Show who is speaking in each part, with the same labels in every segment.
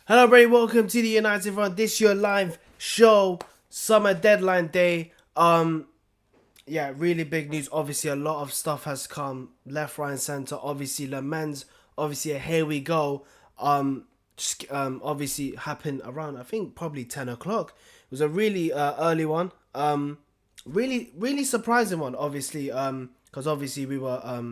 Speaker 1: Hello, everybody. Welcome to the United Front. This your live show, summer deadline day. Yeah, really big news. Obviously, a lot of stuff has come left, right, and center. Obviously, Lammens. Obviously, here we go. Obviously happened around, I think, probably 10 o'clock. It was a really early one. Really surprising one. Obviously, because obviously we were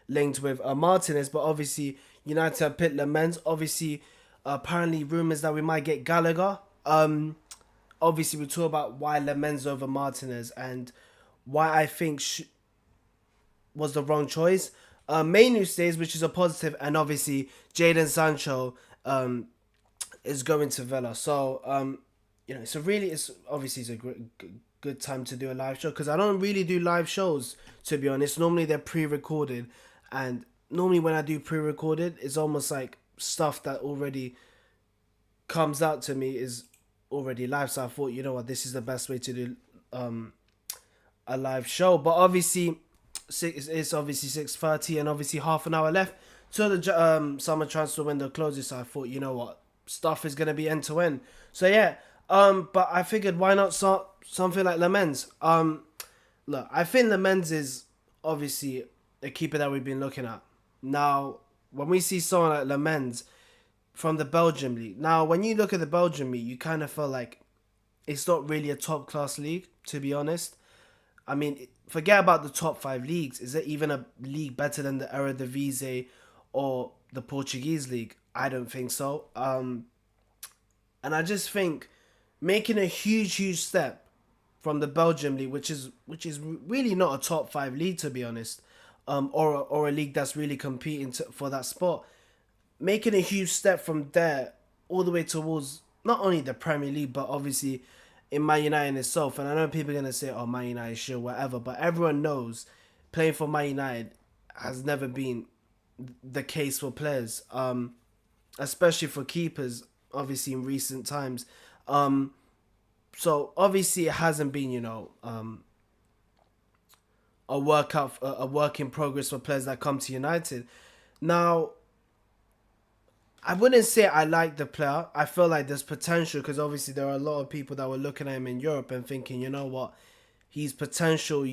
Speaker 1: linked with Martinez, but obviously United have picked Lammens. Obviously, apparently rumors that we might get Gallagher. Obviously we talk about why Lammens over Martinez and why I think was the wrong choice. Main news stays, which is a positive, and obviously Jadon Sancho is going to Villa. So it's obviously it's a good time to do a live show because I don't really do live shows, to be honest. Normally they're pre-recorded, and normally when I do pre-recorded, it's almost like stuff that already comes out to me is already live. So I thought, you know what, this is the best way to do a live show. But obviously, it's obviously 6:30, and obviously half an hour left till the summer transfer window closes. So I thought, you know what, stuff is gonna be end to end. So yeah, but I figured why not start something like Lammens. Look, I think Lammens is obviously a keeper that we've been looking at. Now, when we see someone like Lammens from the Belgium league, now when you look at the Belgium league, you kind of feel like it's not really a top class league, to be honest. I mean, forget about the top five leagues. Is there even a league better than the Eredivisie or the Portuguese league? I don't think so. And I just think making a huge step from the Belgium league, which is really not a top five league, to be honest, or a league that's really competing for that spot, making a huge step from there all the way towards not only the Premier League but obviously in Man United itself. And I know people are gonna say, "Oh, Man United, sure, whatever," but everyone knows playing for Man United has never been the case for players, especially for keepers. Obviously, in recent times, so obviously it hasn't been, a work in progress for players that come to United. Now, I wouldn't say I like the player. I feel like there's potential because obviously there are a lot of people that were looking at him in Europe and thinking, you know what, he's potential,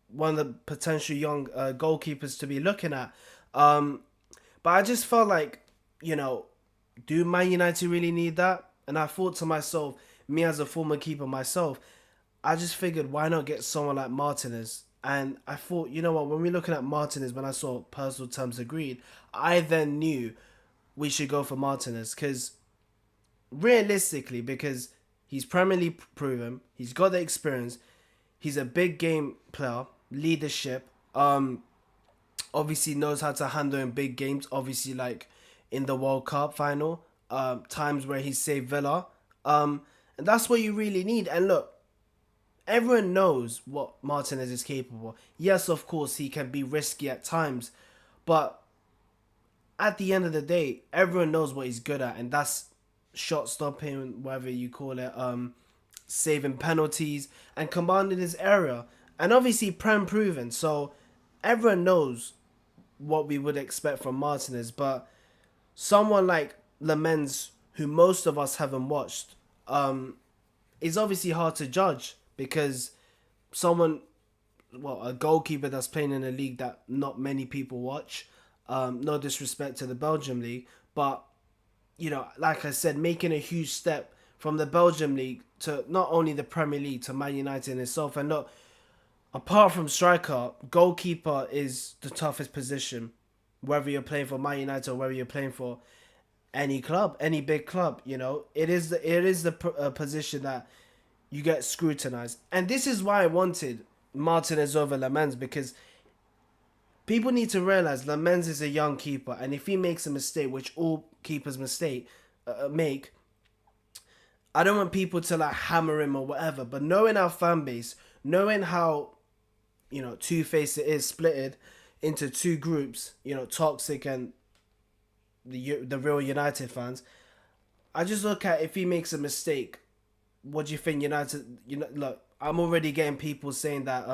Speaker 1: one of the potential young goalkeepers to be looking at. But I just felt like, you know, do Man United really need that? And I thought to myself, me as a former keeper myself, I just figured why not get someone like Martinez? And I thought, you know what, when we're looking at Martinez, when I saw personal terms agreed, I then knew we should go for Martinez because realistically, because he's Premier League proven, he's got the experience, he's a big game player, leadership, obviously knows how to handle in big games, obviously like in the World Cup final, times where he saved Villa, and that's what you really need. And look, everyone knows what Martinez is capable. Yes, of course, he can be risky at times, but at the end of the day, everyone knows what he's good at, and that's shot stopping, whatever you call it, saving penalties and commanding his area, and obviously prem proven. So everyone knows what we would expect from Martinez, but someone like Lammens, who most of us haven't watched, is obviously hard to judge because someone, well, a goalkeeper that's playing in a league that not many people watch. No disrespect to the Belgium league, but like I said, making a huge step from the Belgium league to not only the Premier League to Man United in itself. And look, apart from striker, goalkeeper is the toughest position, whether you're playing for Man United or whether you're playing for any club, any big club. It is the position that you get scrutinized, and this is why I wanted Martinez over Lammens because people need to realize Lammens is a young keeper, and if he makes a mistake, which all keepers make, I don't want people to like hammer him or whatever. But knowing our fan base, knowing how two-faced it is, splitted into two groups, toxic and the real United fans. I just look at if he makes a mistake, what do you think United? Look, I'm already getting people saying that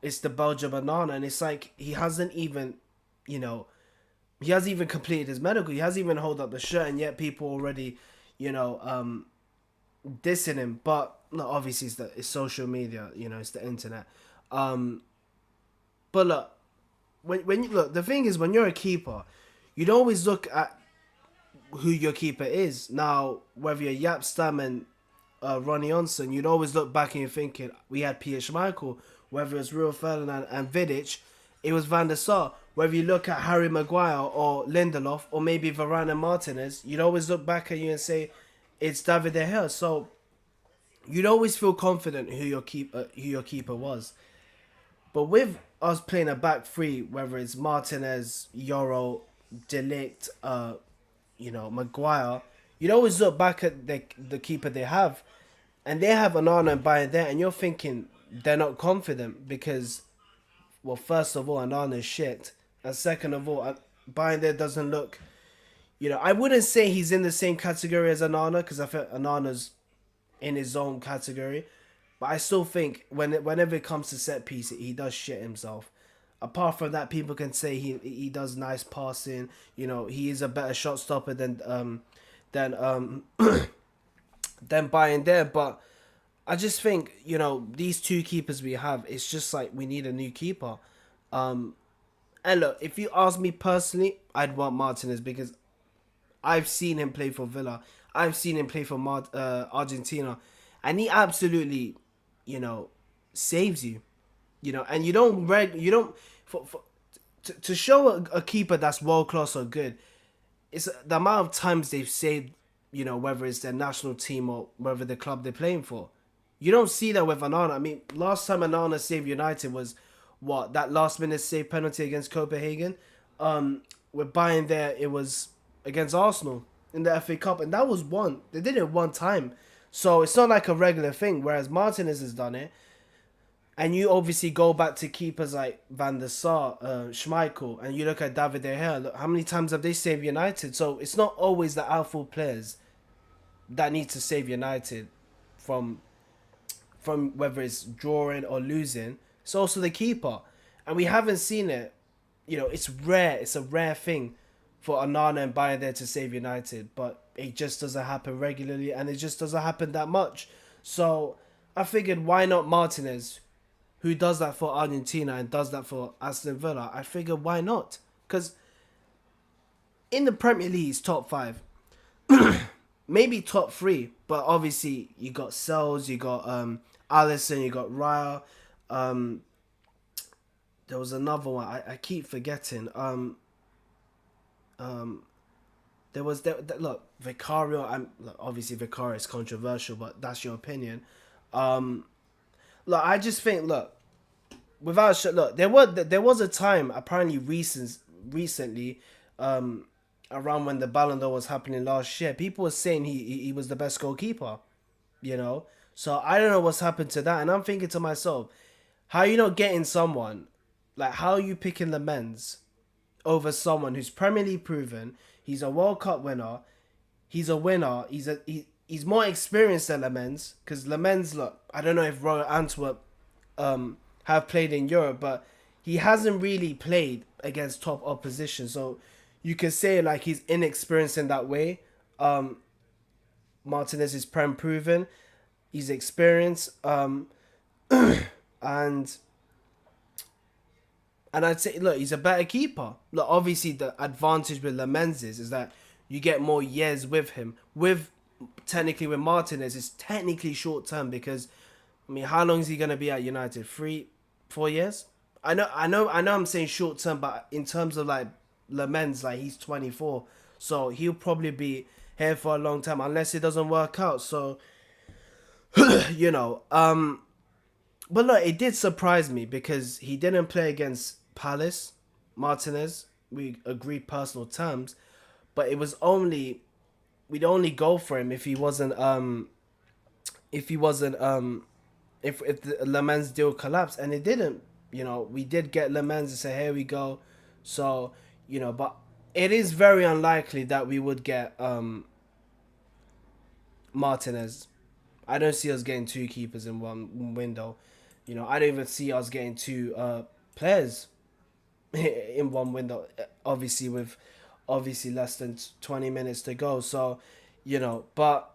Speaker 1: it's the Belgian banana, and it's like he hasn't even, you know, He hasn't even completed his medical. He hasn't even held up the shirt, and yet people already, dissing him. But no, obviously it's social media. It's the internet. Um, but look, when you look, the thing is when you're a keeper, you'd always look at who your keeper is. Now, whether you're Yap Stam and Ronnie Onson, you'd always look back and you're thinking, we had Peter Schmeichel. Whether it's Rio Ferdinand and Vidic, it was Van der Sar. Whether you look at Harry Maguire or Lindelof or maybe Varane and Martinez, you'd always look back at you and say, it's David De Gea. So you'd always feel confident who your keeper was. But with us playing a back three, whether it's Martinez, Yoro, Delict, Maguire, you'd always look back at the keeper they have, and they have Anana and Bayern there, and you're thinking they're not confident because, well, first of all, Anana is shit, and second of all, Bayern there doesn't look. I wouldn't say he's in the same category as Anana because I feel Anana's in his own category, but I still think whenever it comes to set piece, he does shit himself. Apart from that, people can say he does nice passing. He is a better shot stopper than than Bayern there. But I just think these two keepers we have, it's just like we need a new keeper. And look, if you ask me personally, I'd want Martinez because I've seen him play for Villa. I've seen him play for Argentina, and he absolutely, saves you. And you don't to show a keeper that's world class or good. It's the amount of times they've saved. Whether it's their national team or whether the club they're playing for. You don't see that with Anana. I mean, last time Anana saved United was what, that last minute save penalty against Copenhagen. With Bayern there, it was against Arsenal in the FA Cup, and that was one. They did it one time, so it's not like a regular thing. Whereas Martinez has done it, and you obviously go back to keepers like Van der Sar, Schmeichel, and you look at David De Gea. Look, how many times have they saved United? So it's not always the outfield players that need to save United from whether it's drawing or losing. It's also the keeper, and we haven't seen it. It's rare. It's a rare thing for Onana and Bayern there to save United, but it just doesn't happen regularly, and it just doesn't happen that much. So I figured, why not Martinez, who does that for Argentina and does that for Aston Villa? I figured, why not? Because in the Premier League, he's top five, maybe top three, but obviously you got Sells, you got Allison, you got Raya. There was another one I keep forgetting. There was look, Vicario. Obviously Vicario is controversial, but that's your opinion. Look, I just think, look, look, there was a time apparently recently, around when the Ballon d'Or was happening last year, people were saying he was the best goalkeeper. So I don't know what's happened to that, and I'm thinking to myself, how are you not getting someone like, how are you picking Lammens over someone who's Premier League proven? He's a World Cup winner. He's a winner. He's more experienced than Lammens, because Lammens, look, I don't know if Royal Antwerp have played in Europe, but he hasn't really played against top opposition. So you could say like he's inexperienced in that way. Martinez is Prem proven. He's experienced. And I'd say, look, he's a better keeper. Look, obviously the advantage with Lammens is that you get more years with him. With Martinez, it's technically short term because, I mean, how long is he gonna be at United? 3-4 years? I know. I'm saying short term, but in terms of like Lammens, like he's 24, so he'll probably be here for a long time unless it doesn't work out. So, you know, but look, it did surprise me because he didn't play against Palace, Martinez. We agreed personal terms, but it was only, we'd only go for him if he wasn't if the Lammens deal collapsed, and it didn't. You know, we did get Lammens and say, here we go. So, you know, but it is very unlikely that we would get Martinez. I don't see us getting two keepers in one window. You know, I don't even see us getting two players in one window, obviously with obviously less than 20 minutes to go. So, but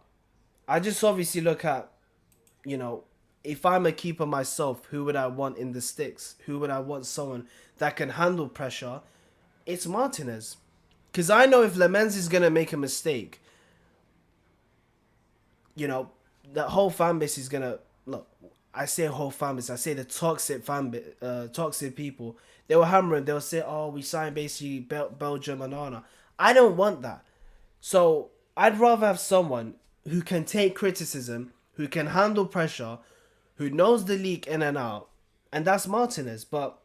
Speaker 1: I just obviously look at, you know, if I'm a keeper myself, who would I want in the sticks? Who would I want someone that can handle pressure? It's Martinez. Because I know if Lammens is going to make a mistake, you know, the whole fan base is going to, look, I say whole fan base, I say the toxic toxic people, they will hammer him, they'll say, oh, we signed basically Belgium and Anna. I don't want that. So I'd rather have someone who can take criticism, who can handle pressure, who knows the league in and out, and that's Martinez. But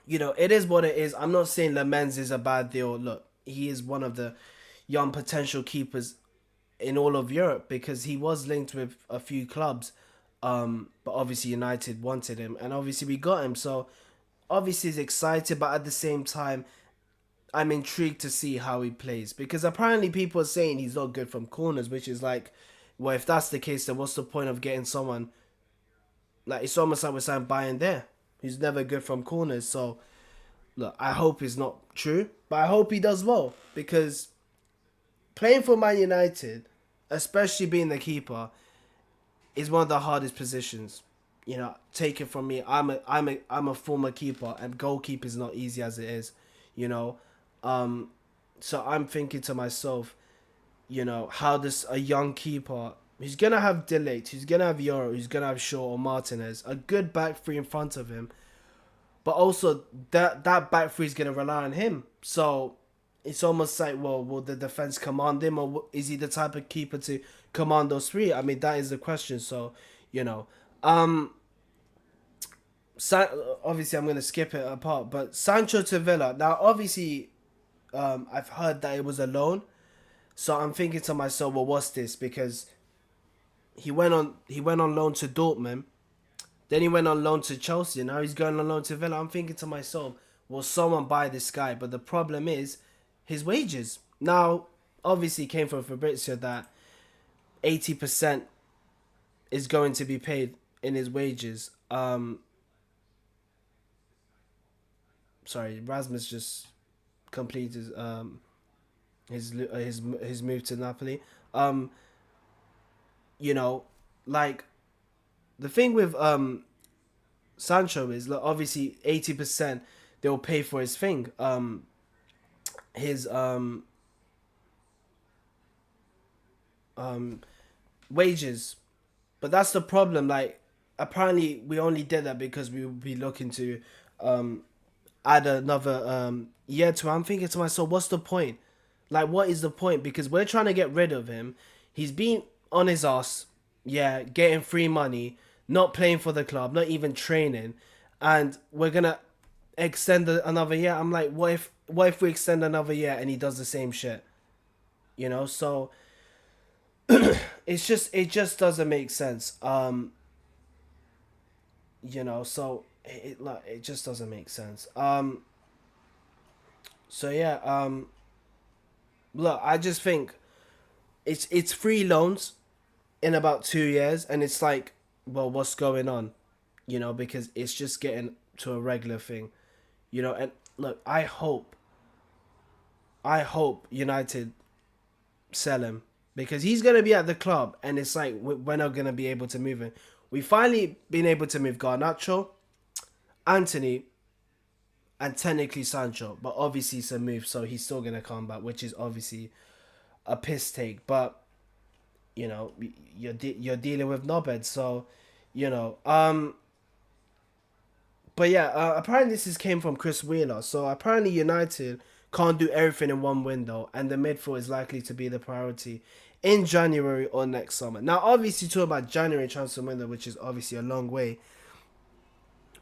Speaker 1: it is what it is. I'm not saying Lammens is a bad deal. Look, he is one of the young potential keepers in all of Europe because he was linked with a few clubs. But obviously United wanted him, and obviously we got him. So obviously he's excited, but at the same time, I'm intrigued to see how he plays because apparently people are saying he's not good from corners, which is like, well, if that's the case, then what's the point of getting someone like it's almost like we're saying Bayern there. He's never good from corners. So look, I hope it's not true, but I hope he does well because playing for Man United, especially being the keeper, is one of the hardest positions. Take it from me. I'm a former keeper, and goalkeeper is not easy as it is. You know, so I'm thinking to myself, how does a young keeper who's gonna have Delete, who's gonna have Euro, who's gonna have Shaw or Martinez, a good back three in front of him, but also that back three is gonna rely on him. So it's almost like, well, will the defense command him, or is he the type of keeper to command those three? I mean, that is the question. So, um, obviously I'm gonna skip it apart, but Sancho to Villa. Now, obviously, I've heard that it was a loan, so I'm thinking to myself, well, what's this? Because he went on loan to Dortmund, then he went on loan to Chelsea, and now he's going on loan to Villa. I'm thinking to myself, will someone buy this guy? But the problem is his wages. Now, obviously, it came from Fabrizio that 80% is going to be paid in his wages. Sorry, Rasmus just completed his move to Napoli. Um, like the thing with Sancho is, look, obviously 80% they'll pay for his thing. His wages. But that's the problem. Like, apparently we only did that because we would be looking to add another year to him. I'm thinking to myself, what's the point? Like, what is the point? Because we're trying to get rid of him. He's been on his ass, yeah, getting free money, not playing for the club, not even training, and we're gonna extend another year. I'm like, what if we extend another year and he does the same shit? So it just doesn't make sense. So it just doesn't make sense. So yeah, look, I just think it's free loans in about 2 years, and it's like, well, what's going on? Because it's just getting to a regular thing. And look, I hope United sell him because he's gonna be at the club, and it's like we're not gonna be able to move him. We finally been able to move Garnacho, Anthony, and technically Sancho, but obviously it's a move, so he's still gonna come back, which is obviously a piss take. But you're dealing with knobheads, so you know. But yeah, apparently this came from Chris Wheeler. So apparently United can't do everything in one window, and the midfield is likely to be the priority in January or next summer. Now, obviously, talking about January transfer window, which is obviously a long way.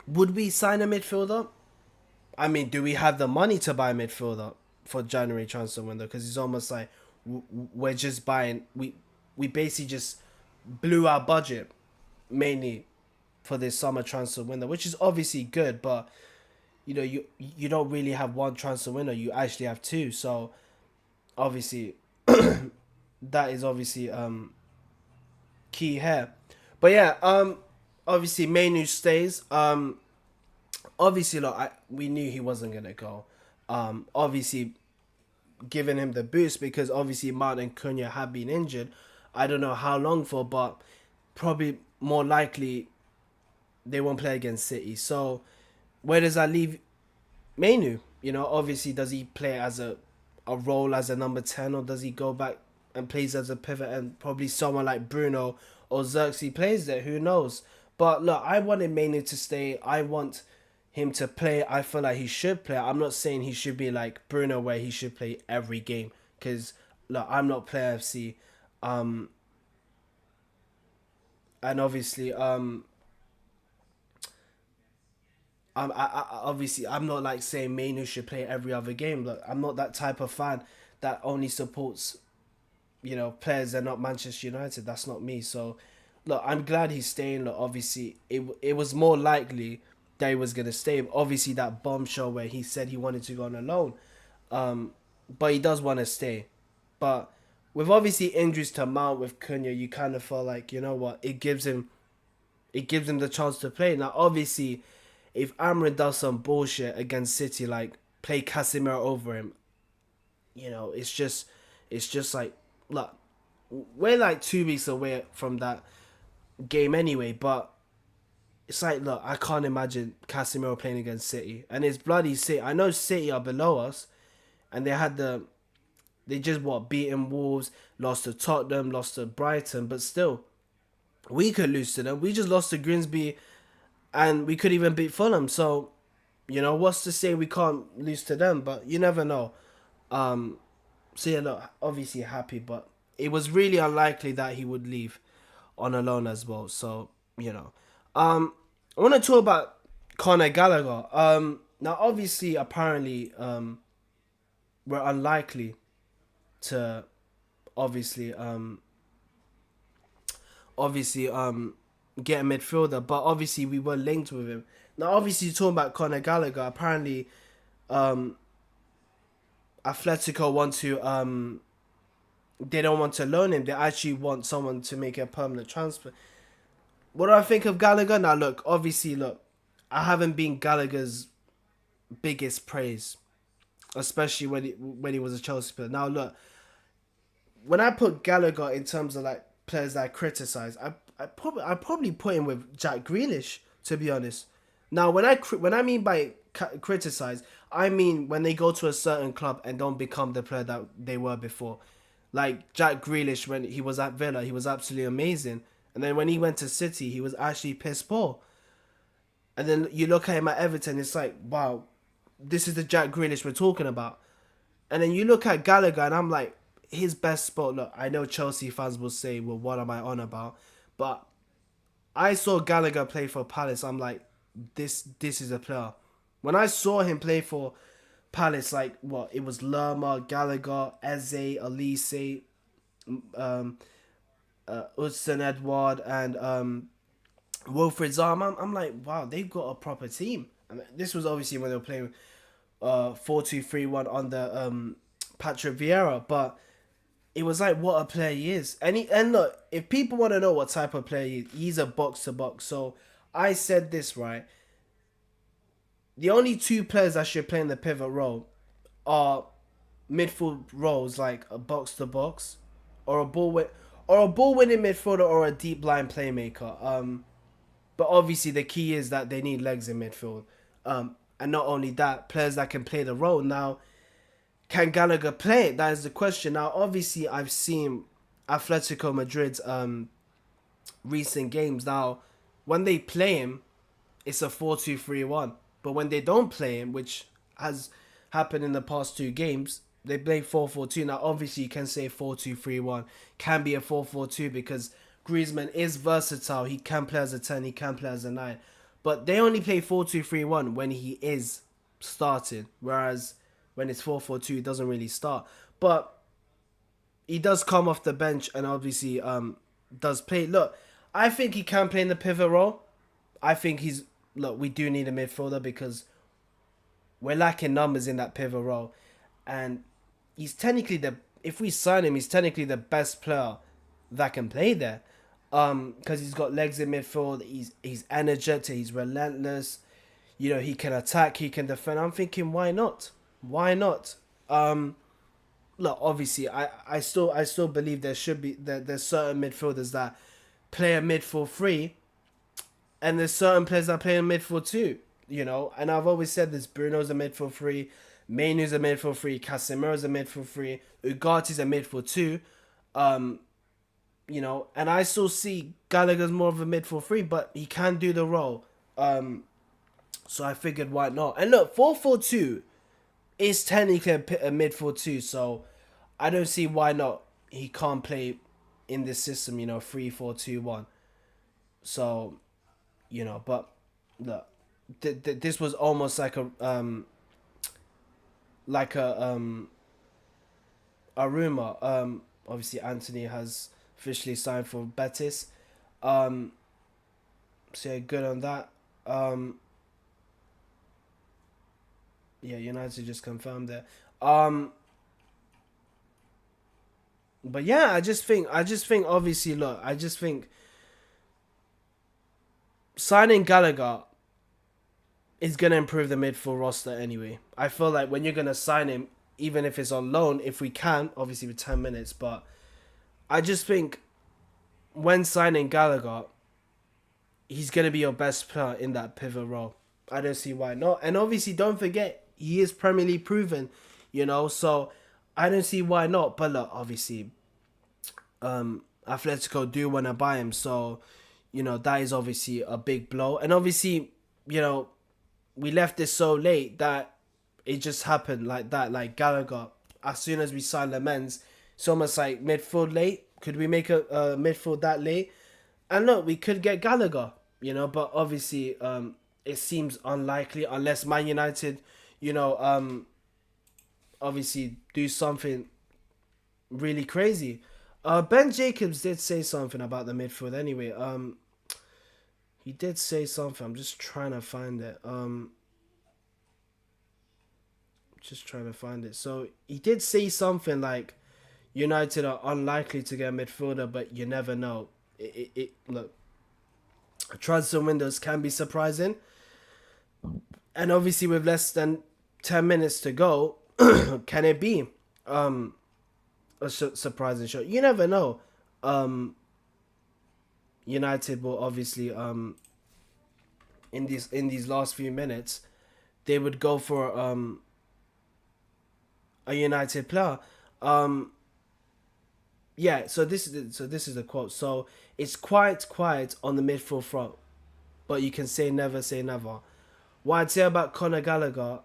Speaker 1: Would we sign a midfielder? I mean, do we have the money to buy a midfielder for January transfer window? Because it's almost like we're just buying. We basically just blew our budget mainly for this summer transfer window, which is obviously good, but you don't really have one transfer window. You actually have two. So obviously that is obviously key here. But yeah, obviously Mainu stays. Obviously, look, we knew he wasn't gonna go. Obviously, giving him the boost because obviously Mount and Cunha have been injured. I don't know how long for, but probably more likely they won't play against City. So where does that leave Mainu? You know, obviously, does he play as a role as a number 10, or does he go back and plays as a pivot, and probably someone like Bruno or Xerxes plays there? Who knows? But look, I wanted Mainu to stay. I want him to play. I feel like he should play. I'm not saying he should be like Bruno, where he should play every game. Because look, I'm not Player FC, um, and obviously, obviously I'm not like saying Mainu should play every other game. Look, I'm not that type of fan that only supports, you know, players that are not Manchester United. That's not me. So look, I'm glad he's staying. Look, obviously it was more likely that he was gonna stay. Obviously that bombshell where he said he wanted to go on a loan, but he does want to stay. But with obviously injuries to Mount with Cunha, you kind of feel like, you know what, it gives him the chance to play. Now obviously, if Amrin does some bullshit against City, like play Casemiro over him, you know, it's just like, look, we're like 2 weeks away from that game anyway. But it's like, look, I can't imagine Casemiro playing against City, and it's bloody City. I know City are below us, and they just beaten Wolves, lost to Tottenham, lost to Brighton, but still we could lose to them. We just lost to Grimsby, and we could even beat Fulham. So you know, what's to say we can't lose to them? But you never know. Um, so yeah, look, obviously happy, but it was really unlikely that he would leave on a loan as well. So you know, I want to talk about Conor Gallagher. Now obviously, apparently, we're unlikely to obviously, obviously, get a midfielder, but obviously we were linked with him. Now obviously, talking about Conor Gallagher, apparently, um, Atletico want to they don't want to loan him. They actually want someone to make a permanent transfer. What do I think of Gallagher? Now look, obviously, look, I haven't been Gallagher's biggest praise, especially when he was a Chelsea player. Now look, when I put Gallagher in terms of like players that I criticize, I probably put him with Jack Grealish, to be honest. Now when I mean by criticize, I mean when they go to a certain club and don't become the player that they were before. Like Jack Grealish, when he was at Villa, he was absolutely amazing, and then when he went to City, he was actually piss poor. And then you look at him at Everton, it's like, wow, this is the Jack Grealish we're talking about. And then you look at Gallagher, and I'm like, his best spot. Look, I know Chelsea fans will say, well, what am I on about? But I saw Gallagher play for Palace. I'm like, this is a player. When I saw him play for Palace, like, what? It was Lerma, Gallagher, Eze, Elise, um, Hudson Edward, and Wilfred Zaha. I'm like, wow, they've got a proper team. And this was obviously when they were playing 4-2-3-1 under Patrick Vieira. But it was like, what a player he is. And look, if people want to know what type of player he is, he's a box to box. So I said this, right? The only two players that should play in the pivot role are midfield roles, like a box to box, or a ball winning midfielder, or a deep line playmaker. But obviously the key is that they need legs in midfield. And not only that, players that can play the role. Now, can Gallagher play it? That is the question. Now, obviously, I've seen Atletico Madrid's recent games. Now, when they play him, it's a 4-2-3-1. But when they don't play him, which has happened in the past two games, they play 4-4-2. Now, obviously, you can say 4-2-3-1 can be a 4-4-2 because Griezmann is versatile. He can play as a 10, he can play as a 9. But they only play 4-2-3-1 when he is starting. Whereas when it's 4-4-2, he doesn't really start. But he does come off the bench and obviously does play. Look, I think he can play in the pivot role. I think we do need a midfielder because we're lacking numbers in that pivot role. And he's technically if we sign him, he's technically the best player that can play there. Because he's got legs in midfield, he's energetic, he's relentless. he can attack, he can defend. I'm thinking, why not? Why not? Look, obviously, I still believe there should be there's certain midfielders that play a midfield three, and there's certain players that play a midfield two. And I've always said this: Bruno's a midfield three, Mainu's a midfield three, Casemiro's a midfield three, Ugarte's a midfield two. Um, and I still see Gallagher's more of a midfield three, but he can do the role. So I figured, why not? And look, 4-4-2 is technically a midfield two, so I don't see why not. He can't play in this system, 3-4-2-1. So, but look, this was almost like a rumor. Obviously Anthony has officially signed for Betis. So yeah, good on that. Yeah, United just confirmed that. But yeah, I just think obviously, look, I just think signing Gallagher is gonna improve the midfield roster anyway. I feel like when you're gonna sign him, even if it's on loan, if we can, obviously with 10 minutes, but I just think when signing Gallagher, he's gonna be your best player in that pivot role. I don't see why not. And obviously, don't forget he is Premier League proven, So I don't see why not. But look, obviously, Atletico do want to buy him, so that is obviously a big blow. And obviously, we left this so late that it just happened like that. Like Gallagher, as soon as we signed Lammens, it's almost like midfield late. Could we make a midfield that late? And look, we could get Gallagher, but obviously, it seems unlikely unless Man United, obviously do something really crazy. Ben Jacobs did say something about the midfield anyway. He did say something. I'm just trying to find it. So he did say something like United are unlikely to get a midfielder, but you never know. Look, transfer windows can be surprising, and obviously with less than 10 minutes to go, can it be a surprising show? You never know. United will obviously in these last few minutes, they would go for a United player. Yeah, so this is the quote. So it's quite quiet on the midfield front, but you can never say never. What I'd say about Conor Gallagher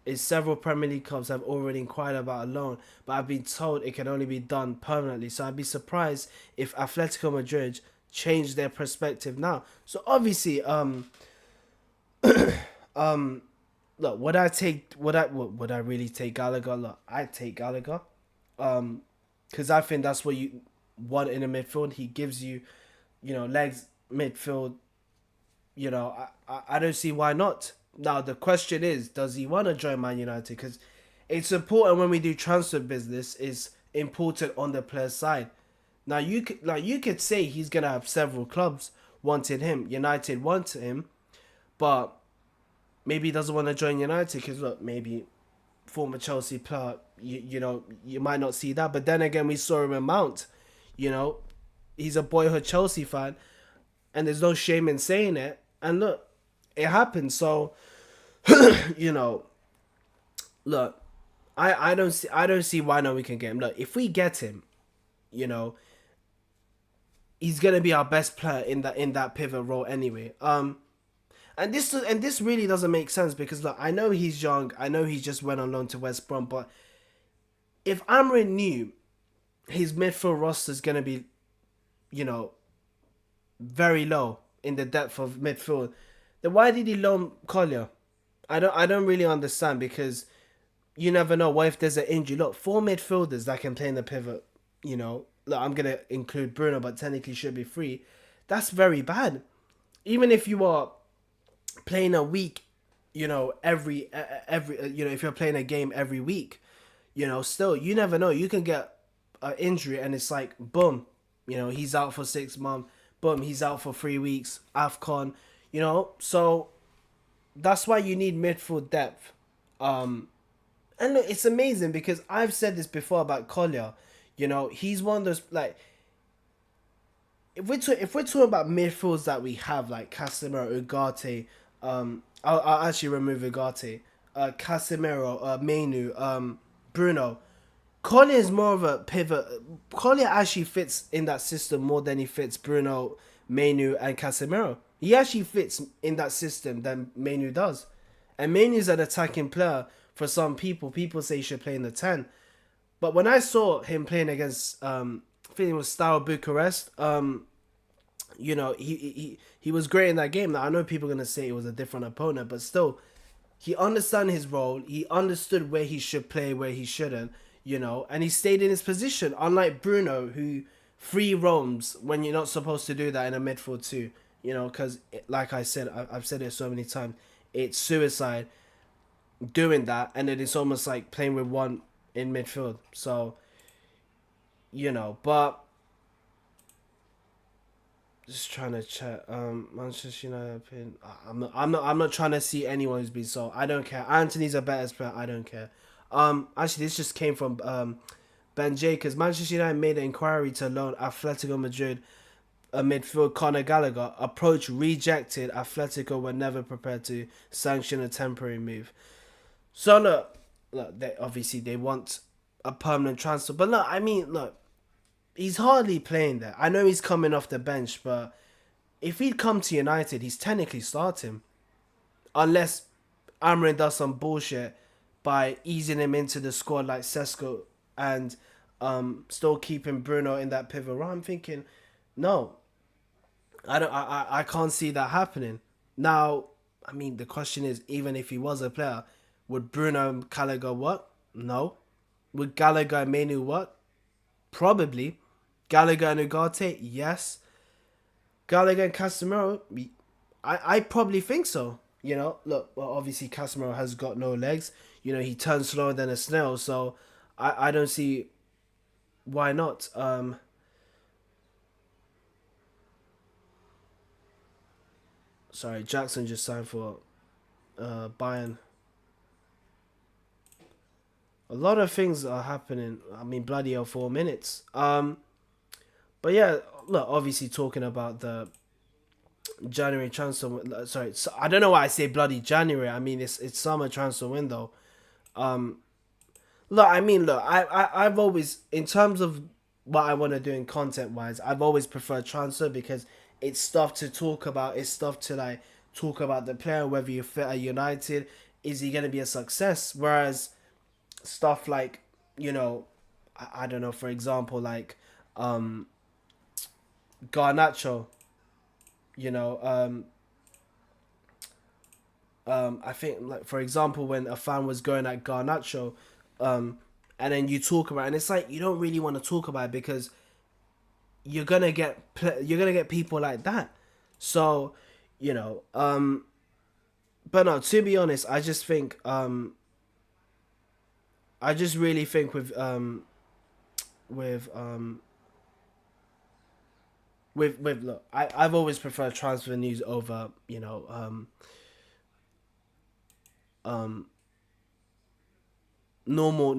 Speaker 1: is several Premier League clubs have already inquired about a loan, but I've been told it can only be done permanently. So I'd be surprised if Atletico Madrid change their perspective now. So obviously, look, would I really take Gallagher? Look, I'd take Gallagher, because I think that's what you want in a midfield. He gives you, legs midfield. I don't see why not. Now the question is, does he want to join Man United? Because it's important when we do transfer business. Is important on the player's side. Now you could say he's gonna have several clubs wanting him. United want him, but maybe he doesn't want to join United because look, maybe former Chelsea player, you might not see that. But then again, we saw him in Mount. He's a boyhood Chelsea fan, and there's no shame in saying it. And look, it happened. So, look, I don't see why not we can get him. Look, if we get him, he's gonna be our best player in that pivot role anyway. And this really doesn't make sense because look, I know he's young, I know he just went on loan to West Brom, but if Amrin knew his midfield roster is gonna be, very low in the depth of midfield, then why did he loan Collier? I don't really understand because you never know. What if there's an injury? Look, 4 midfielders that can play in the pivot. Look, I'm gonna include Bruno, but technically should be 3. That's very bad. Even if you are playing a week, every if you're playing a game every week, still you never know. You can get an injury and it's like boom, he's out for 6 months. Boom, he's out for 3 weeks. AFCON, so that's why you need midfield depth. Um, and look, it's amazing because I've said this before about Collier. You know, he's one of those like if we're talking about midfields that we have like Casemiro, Ugarte, I'll actually remove Ugarte, Casemiro, Menu, Bruno. Collier is more of a pivot. Collier actually fits in that system more than he fits Bruno, Menu, and Casemiro. He actually fits in that system than Menu does. And Menu is an attacking player for some people. People say he should play in the 10. But when I saw him playing against, I think it was Steaua Bucharest, you know, he was great in that game. Now, I know people are going to say it was a different opponent, but still, he understood his role. He understood where he should play, where he shouldn't, you know, and he stayed in his position. Unlike Bruno, who free roams when you're not supposed to do that in a midfield too, you know, because like I said, I've said it so many times, it's suicide doing that, and then it's almost like playing with one in midfield. So, you know, but just trying to check. Manchester United. I'm not trying to see anyone who's been sold. I don't care. Anthony's a better player. I don't care. Actually, this just came from Ben Jacobs. Manchester United made an inquiry to loan Atletico Madrid a midfield Conor Gallagher. Approach rejected. Atletico were never prepared to sanction a temporary move. So look, obviously they want a permanent transfer. But look, I mean, look, he's hardly playing there. I know he's coming off the bench, but if he'd come to United, he's technically starting. Unless Amarin does some bullshit by easing him into the squad like Sesko and still keeping Bruno in that pivot role. I'm thinking, no, I can't see that happening. Now, I mean, the question is, even if he was a player, would Bruno and Gallagher work? No. Would Gallagher and Menu work? Probably. Gallagher and Ugarte? Yes. Gallagher and Casemiro? I probably think so. You know, look, well, obviously Casemiro has got no legs. You know, he turns slower than a snail, so I don't see why not. Sorry, Jackson just signed for Bayern. A lot of things are happening. I mean, bloody hell, 4 minutes. But yeah, look, obviously talking about the January transfer. Sorry, so I don't know why I say bloody January. I mean, it's summer transfer window. Um, look, I mean, look, I've always, in terms of what I want to do in content wise, I've always preferred transfer because it's stuff to talk about. It's stuff to like talk about the player, whether you fit at United, is he gonna be a success? Whereas stuff like, you know, I don't know, for example, like Garnacho, you know, I think like for example when a fan was going at Garnacho, and then you talk about it, and it's like you don't really want to talk about it because you're gonna get people like that. So, you know, but no, to be honest, I just think I just really think with with look, I've always preferred transfer news over, you know, um normal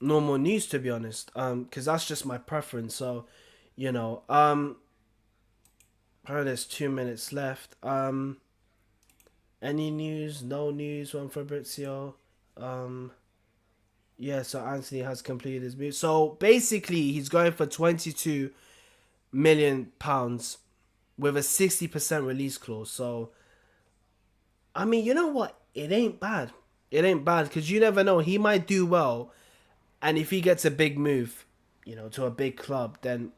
Speaker 1: normal news, to be honest, because that's just my preference. So, you know, apparently there's 2 minutes left. Any news? No news from Fabrizio. um yeah, so Anthony has completed his move. So basically he's going for 22 million pounds with a 60% release clause. So I mean, you know what, it ain't bad. It ain't bad because you never know, he might do well. And if he gets a big move, you know, to a big club, then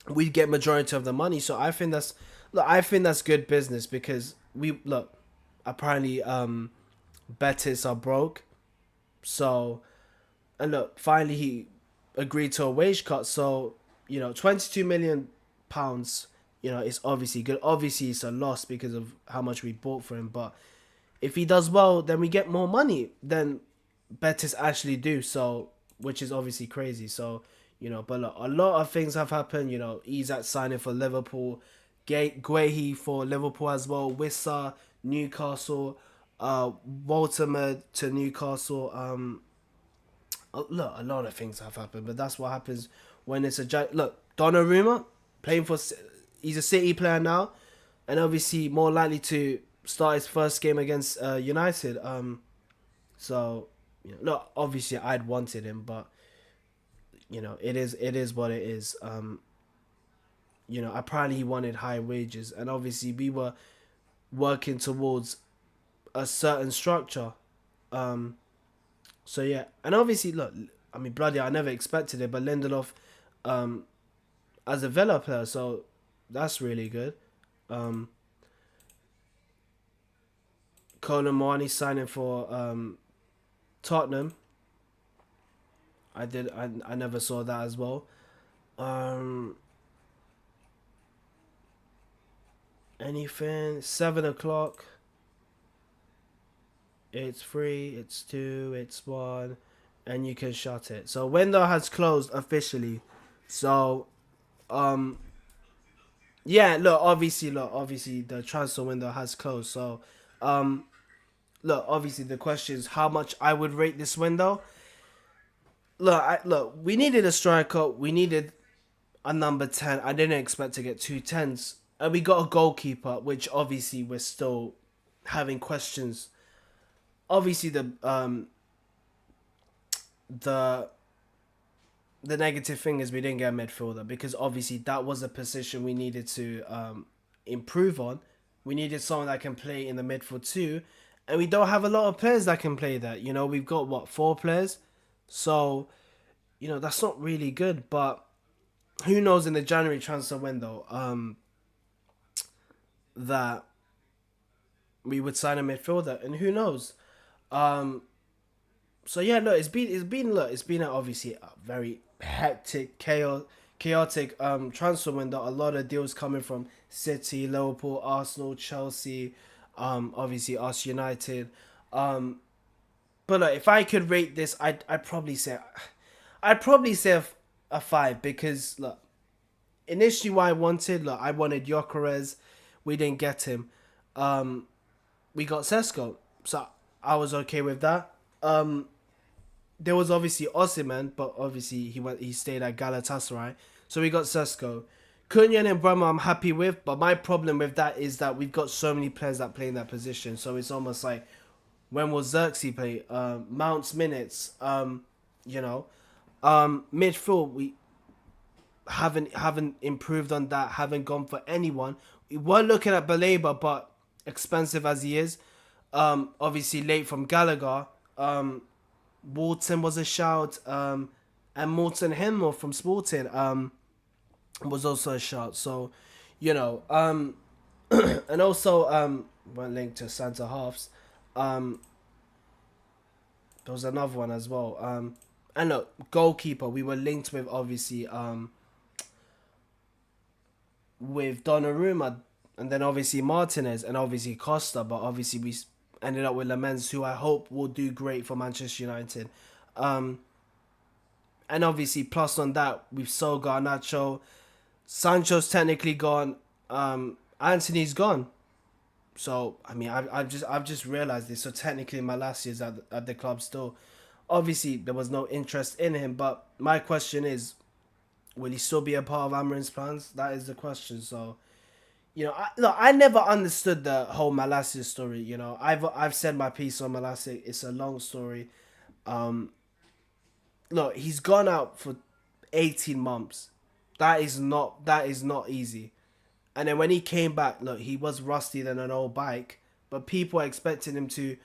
Speaker 1: we get majority of the money. So I think that's, look, I think that's good business because we look, apparently Betis are broke. So, and look, finally he agreed to a wage cut. So, you know, 22 million pounds, you know, it's obviously good. Obviously it's a loss because of how much we bought for him, but if he does well, then we get more money than Betis actually do. So, which is obviously crazy. So, you know, but look, a lot of things have happened. You know, he's at signing for Liverpool. Guehi for Liverpool as well. Wissa, Newcastle. Walter to Newcastle. Look, a lot of things have happened, but that's what happens when it's look. Donnarumma playing for. He's a City player now, and obviously more likely to start his first game against United. So look, obviously I'd wanted him, but it is what it is. Apparently he wanted high wages, and obviously we were working towards a certain structure. So yeah, and obviously look, I mean bloody, I never expected it, but Lindelof, um, as a Villa player, so that's really good. Um, Colin Moani signing for Tottenham. I never saw that as well. Um, Anything 7 o'clock. It's free. It's two. It's one, and you can shut it. So window has closed officially. So um yeah, look, obviously the transfer window has closed. So um look, obviously the question is how much I would rate this window. Look, we needed a striker. We needed a number 10. I didn't expect to get two tens. And we got a goalkeeper, which obviously we're still having questions. Obviously the the negative thing is we didn't get a midfielder, because obviously that was a position we needed to improve on. We needed someone that can play in the midfield too, and we don't have a lot of players that can play that. We've got what, four players, so that's not really good. But who knows in the January transfer window that we would sign a midfielder, and who knows. Um, so yeah, look, it's been obviously a very hectic, chaotic transfer window. A lot of deals coming from City, Liverpool, Arsenal, Chelsea, obviously us United. But look, if I could rate this, I'd probably say a five, because look, initially what I wanted Gyökeres, we didn't get him. We got Sesko, so I was okay with that. There was obviously Osimhen, but obviously he stayed at Galatasaray, so we got Sesko. Cunha and Brahma I'm happy with, but my problem with that is that we've got so many players that play in that position, so it's almost like, when will Xerxes play? Mount's minutes, midfield we haven't improved on that, haven't gone for anyone. We were looking at Baleba, but expensive as he is. Obviously late from Gallagher. Walton was a shout. And Morton Henmore from Sporting was also a shout. So, and also one link to centre halves. There was another one as well. And look, goalkeeper, we were linked with obviously with Donnarumma, and then obviously Martinez, and obviously Costa, but obviously we ended up with Lammens, who I hope will do great for Manchester United. And obviously plus on that, we've sold Garnacho. Sancho's technically gone. Anthony's gone. So I mean, I've just realized this. So technically, my last year's at the club still. Obviously, there was no interest in him. But my question is, will he still be a part of Amarin's plans? That is the question. So, I never understood the whole Malacia story. I've said my piece on Malacia. It's a long story. Look, he's gone out for 18 months. That is not easy. And then when he came back, look, he was rusty than an old bike, but people are expecting him to,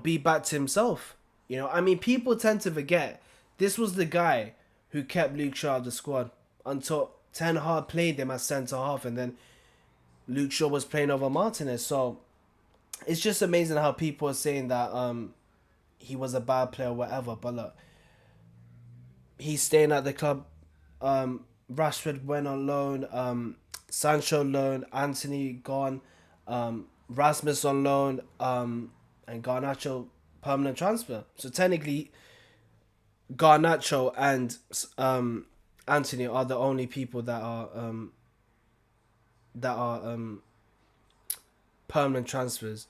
Speaker 1: be back to himself. I mean, people tend to forget this was the guy who kept Luke Shaw out of the squad until Ten Hag played him as centre half, and then Luke Shaw was playing over Martinez. So it's just amazing how people are saying that he was a bad player or whatever. But look, he's staying at the club. Rashford went on loan. Sancho loan. Anthony gone. Rasmus on loan. And Garnacho permanent transfer. So technically, Garnacho and Anthony are the only people that are that are permanent transfers.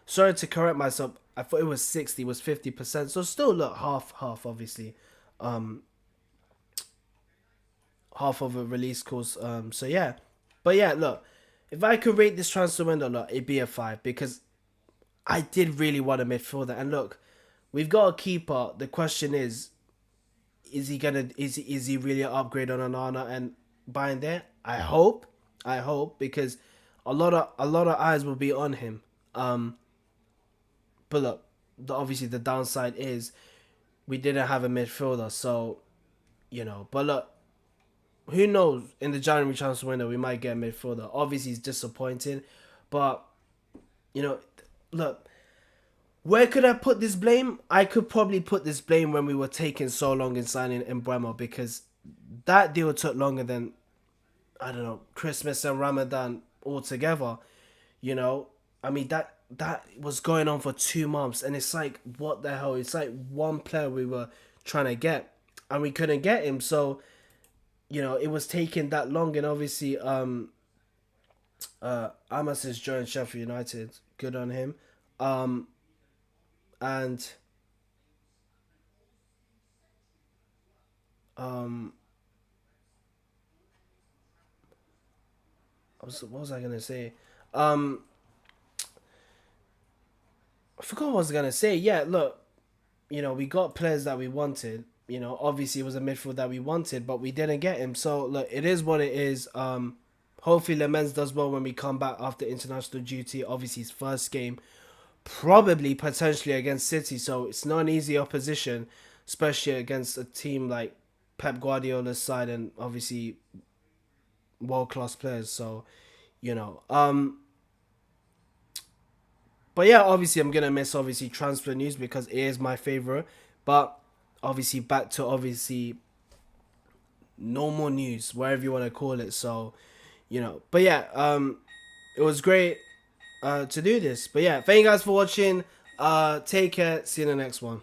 Speaker 1: Sorry to correct myself. I thought it was 60, it was 50%. So still look half obviously. Um Half of a release course. So yeah. But yeah, look, if I could rate this transfer window, look, it'd be a 5 because I did really want a midfielder. And look, we've got a keeper. The question is he gonna is he really an upgrade on Anana and buying there? I hope because a lot of eyes will be on him. But look, obviously the downside is we didn't have a midfielder, so But look, who knows? In the January transfer window, we might get a midfielder. Obviously, it's disappointing, but you know, look, where could I put this blame? I could probably put this blame when we were taking so long in signing Embuemo because that deal took longer than I don't know Christmas and Ramadan altogether. You know, I mean that was going on for 2 months, and it's like what the hell? It's like one player we were trying to get, and we couldn't get him. So it was taking that long, and obviously Amos has joined Sheffield United. Good on him. Um, and um, what was I gonna say? Um, I forgot what I was gonna say. Yeah, look, we got players that we wanted. Obviously it was a midfield that we wanted, but we didn't get him. So look, it is what it is. Hopefully Lammens does well when we come back after international duty. Obviously his first game, probably potentially against City. So it's not an easy opposition, especially against a team like Pep Guardiola's side and obviously world class players. So you know, but yeah, obviously I'm gonna miss obviously transfer news because it is my favorite. But obviously back to obviously normal news, whatever you want to call it. So, But yeah, it was great to do this. But yeah, thank you guys for watching. Take care. See you in the next one.